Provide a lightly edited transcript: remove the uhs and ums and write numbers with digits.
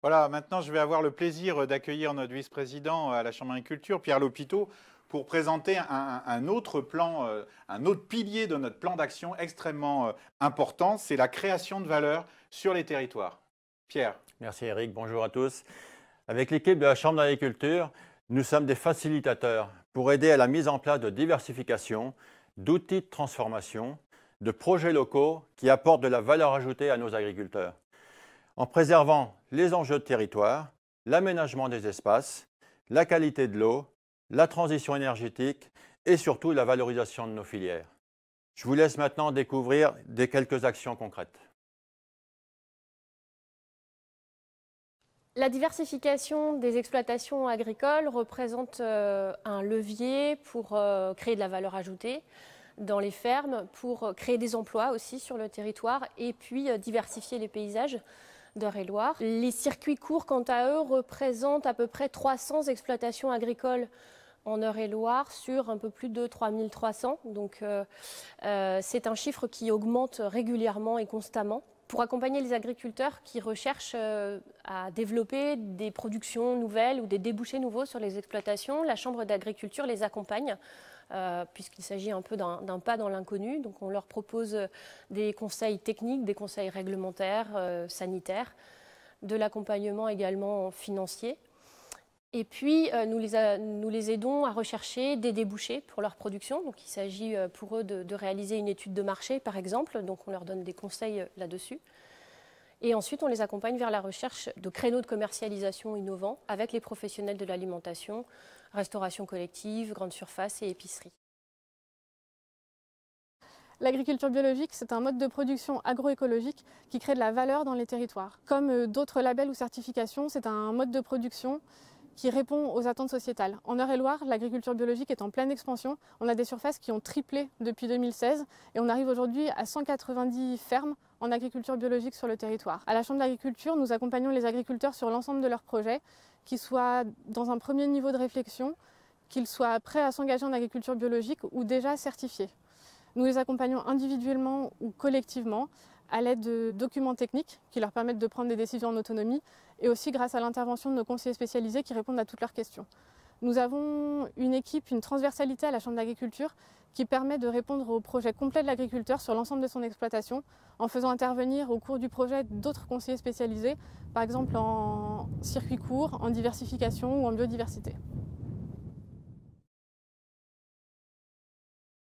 Voilà, maintenant je vais avoir le plaisir d'accueillir notre vice-président à la Chambre d'agriculture, Pierre Lopiteau, pour présenter un autre plan, un autre pilier de notre plan d'action extrêmement important, c'est la création de valeur sur les territoires. Pierre. Merci Eric, bonjour à tous. Avec l'équipe de la Chambre d'agriculture, nous sommes des facilitateurs pour aider à la mise en place de diversification, d'outils de transformation, de projets locaux qui apportent de la valeur ajoutée à nos agriculteurs, en préservant les enjeux de territoire, l'aménagement des espaces, la qualité de l'eau, la transition énergétique et surtout la valorisation de nos filières. Je vous laisse maintenant découvrir quelques actions concrètes. La diversification des exploitations agricoles représente un levier pour créer de la valeur ajoutée dans les fermes, pour créer des emplois aussi sur le territoire et puis diversifier les paysages d'Eure-et-Loir. Les circuits courts, quant à eux, représentent à peu près 300 exploitations agricoles en Eure-et-Loir sur un peu plus de 3300. Donc c'est un chiffre qui augmente régulièrement et constamment. Pour accompagner les agriculteurs qui recherchent à développer des productions nouvelles ou des débouchés nouveaux sur les exploitations, la Chambre d'agriculture les accompagne puisqu'il s'agit un peu d'un pas dans l'inconnu. Donc on leur propose des conseils techniques, des conseils réglementaires, sanitaires, de l'accompagnement également financier. Et puis, nous les aidons à rechercher des débouchés pour leur production. Donc, il s'agit pour eux de réaliser une étude de marché, par exemple. Donc, on leur donne des conseils là-dessus. Et ensuite, on les accompagne vers la recherche de créneaux de commercialisation innovants avec les professionnels de l'alimentation, restauration collective, grande surface et épicerie. L'agriculture biologique, c'est un mode de production agroécologique qui crée de la valeur dans les territoires. Comme d'autres labels ou certifications, c'est un mode de production qui répond aux attentes sociétales. En Eure-et-Loir, l'agriculture biologique est en pleine expansion. On a des surfaces qui ont triplé depuis 2016 et on arrive aujourd'hui à 190 fermes en agriculture biologique sur le territoire. À la Chambre d'agriculture, nous accompagnons les agriculteurs sur l'ensemble de leurs projets, qu'ils soient dans un premier niveau de réflexion, qu'ils soient prêts à s'engager en agriculture biologique ou déjà certifiés. Nous les accompagnons individuellement ou collectivement à l'aide de documents techniques qui leur permettent de prendre des décisions en autonomie et aussi grâce à l'intervention de nos conseillers spécialisés qui répondent à toutes leurs questions. Nous avons une équipe, une transversalité à la Chambre d'agriculture qui permet de répondre au projet complet de l'agriculteur sur l'ensemble de son exploitation en faisant intervenir au cours du projet d'autres conseillers spécialisés, par exemple en circuit court, en diversification ou en biodiversité.